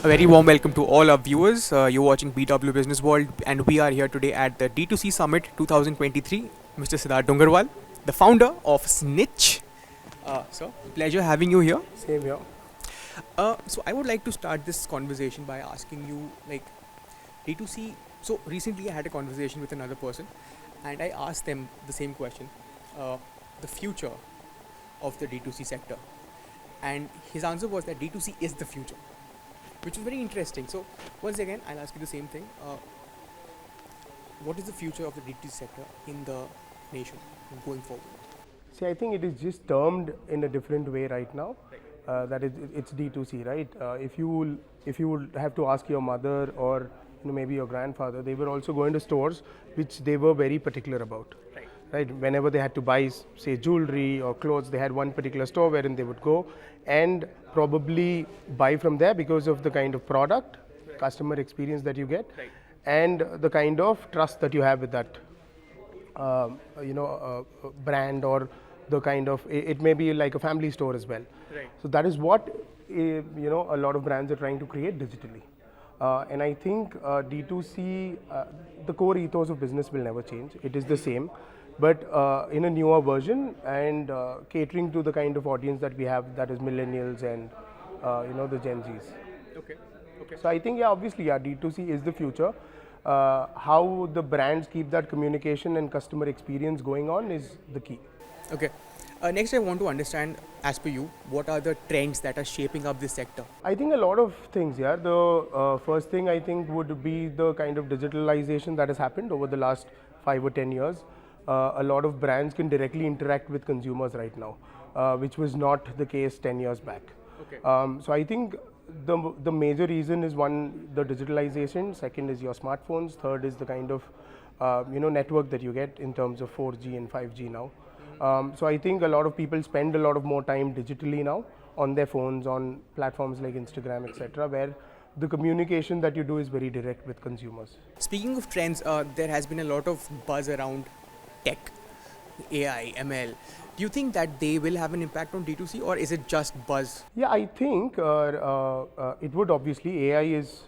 A very warm welcome to all our viewers. You're watching BWBusinessWorld, and we are here today at the D2C Summit 2023. Mr. Siddharth Dungarwala, the founder of Snitch. So, pleasure having you here. Same here. So, I would like to start this conversation by asking you, like, D2C. So, recently I had a conversation with another person, and I asked them the same question: the future of the D2C sector, and his answer was that D2C is the future, which is very interesting. So once again, I'll ask you the same thing. What is the future of the D2C sector in the nation going forward? See, I think it is just termed in a different way right now. That it's D2C, right? If you would have to ask your mother or maybe your grandfather, they were also going to stores which they were very particular about. Right? Whenever they had to buy, say, jewelry or clothes, they had one particular store wherein they would go and probably buy from there because of the kind of product, customer experience that you get, and the kind of trust that you have with that, brand, or the kind of, it may be like a family store as well. So that is what a lot of brands are trying to create digitally. And I think D2C, the core ethos of business will never change. It is the same, but in a newer version and catering to the kind of audience that we have, that is millennials and the Gen Zs. Okay. So I think obviously D2C is the future. How the brands keep that communication and customer experience going on is the key. Okay. Next, I want to understand, as per you, what are the trends that are shaping up this sector? I think a lot of things, yeah. The first thing I think would be the kind of digitalization that has happened over the last 5 or 10 years. A lot of brands can directly interact with consumers right now, which was not the case 10 years back. Okay. So I think the major reason is, one, the digitalization. Second is your smartphones. Third is the kind of network that you get in terms of 4G and 5G now. So I think a lot of people spend a lot of more time digitally now on their phones, on platforms like Instagram, etc., where the communication that you do is very direct with consumers. Speaking of trends, there has been a lot of buzz around tech, AI, ML. Do you think that they will have an impact on D2C, or is it just buzz? Yeah, I think it would. Obviously, AI is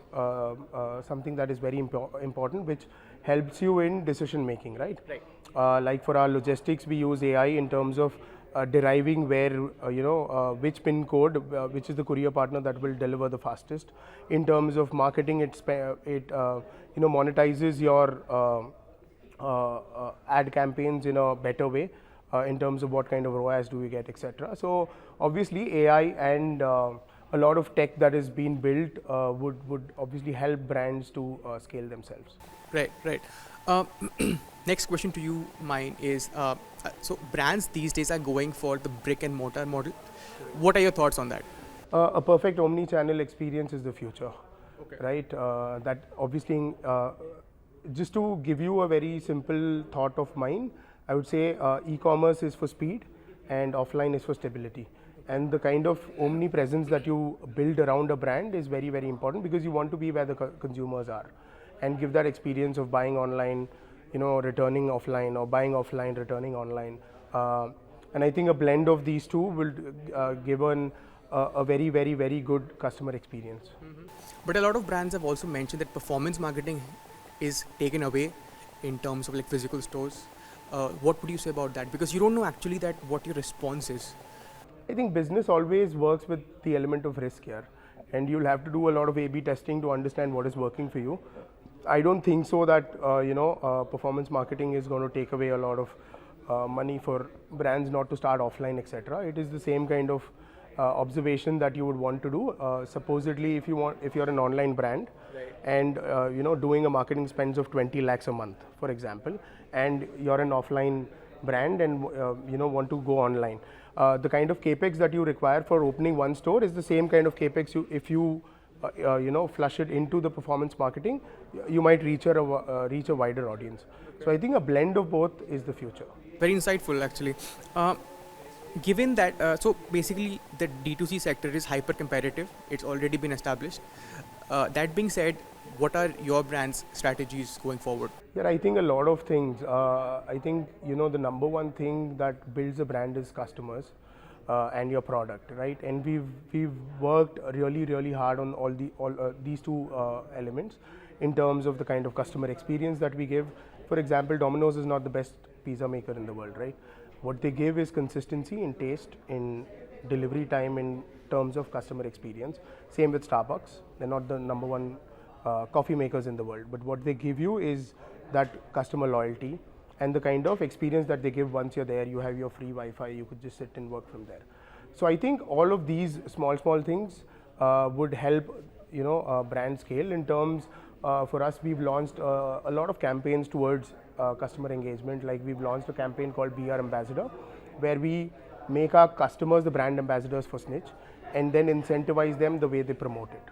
something that is very important, which helps you in decision making, right? Like for our logistics, we use AI in terms of deriving where, which pin code, which is the courier partner that will deliver the fastest. In terms of marketing, it monetizes your ad campaigns in a better way, in terms of what kind of ROAS do we get, etc. So obviously AI and a lot of tech that is being built would obviously help brands to scale themselves. Right. Next question to you, mine is, so brands these days are going for the brick and mortar model. What are your thoughts on that? A perfect omni-channel experience is the future, right? That obviously, just to give you a very simple thought of mine, I would say e-commerce is for speed and offline is for stability. And the kind of omnipresence that you build around a brand is very, very important, because you want to be where the consumers are and give that experience of buying online, returning offline, or buying offline, returning online. And I think a blend of these two will give a very, very, very good customer experience. But a lot of brands have also mentioned that performance marketing is taken away in terms of like physical stores. What would you say about that? Because you don't know actually that what your response is. I think business always works with the element of risk here, and you'll have to do a lot of A/B testing to understand what is working for you. I don't think so that performance marketing is going to take away a lot of money for brands not to start offline, etc. It is the same kind of observation that you would want to do. Supposedly, if you're an online brand, and doing a marketing spends of 20 lakhs a month, for example, and you're an offline brand and want to go online, the kind of capex that you require for opening one store is the same kind of capex if you flush it into the performance marketing, you might reach a wider audience. So I think a blend of both is the future. Very insightful, actually. Given that, so basically the D2C sector is hyper competitive. It's already been established. That being said, what are your brand's strategies going forward? Yeah, I think a lot of things. I think the number one thing that builds a brand is customers. and your product, right? And we've worked really hard on all these two elements in terms of the kind of customer experience that we give. For example, Domino's is not the best pizza maker in the world, right? What they give is consistency in taste, in delivery time, in terms of customer experience. Same with Starbucks. They're not the number one coffee makers in the world, but what they give you is that customer loyalty and the kind of experience that they give. Once you're there, you have your free Wi-Fi, you could just sit and work from there. So I think all of these small things would help, you know, brand scale. In terms, for us, we've launched a lot of campaigns towards customer engagement. Like we've launched a campaign called Be Our Ambassador, where we make our customers the brand ambassadors for Snitch and then incentivize them the way they promote it.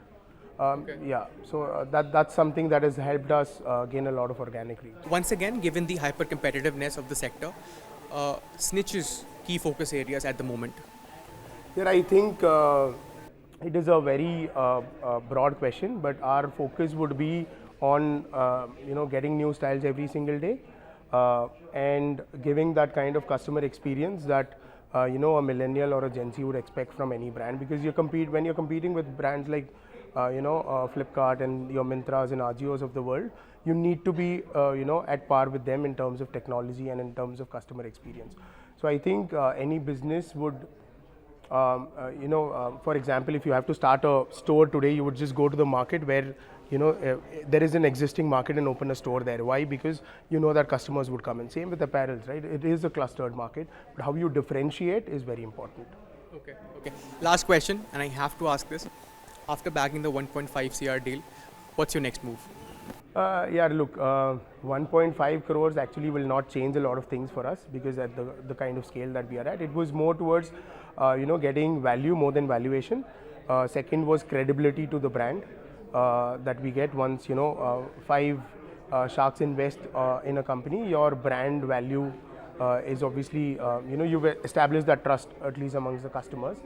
Yeah, so that's something that has helped us gain a lot of organic reach. Once again, given the hyper competitiveness of the sector, Snitch's key focus areas at the moment. Here, I think it is a very broad question, but our focus would be on you know, getting new styles every single day and giving that kind of customer experience that you know, a millennial or a Gen Z would expect from any brand. Because when you're competing with brands like you know, Flipkart and your Mintras and Ajios of the world, you need to be you know, at par with them in terms of technology and in terms of customer experience. So I think any business would you know, for example, if you have to start a store today, you would just go to the market where, you know, there is an existing market and open a store there. Why? Because you know that customers would come in. Same with apparels, right? It is a clustered market, but how you differentiate is very important. Okay. Last question, and I have to ask this. After bagging the 1.5 CR deal, what's your next move? Yeah, look, 1.5 crores actually will not change a lot of things for us, because at the kind of scale that we are at, it was more towards you know, getting value more than valuation. Second was credibility to the brand that we get. Once, you know, 5 sharks invest in a company, your brand value is obviously, you know, you've established that trust at least amongst the customers.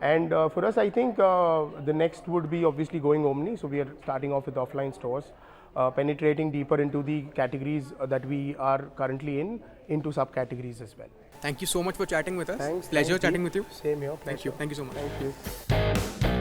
And for us, I think the next would be obviously going omni. So we are starting off with offline stores, penetrating deeper into the categories that we are currently into subcategories as well. Thank you so much for chatting with us. Thanks. Pleasure chatting with you. Same here. Thank you so much. Thank you.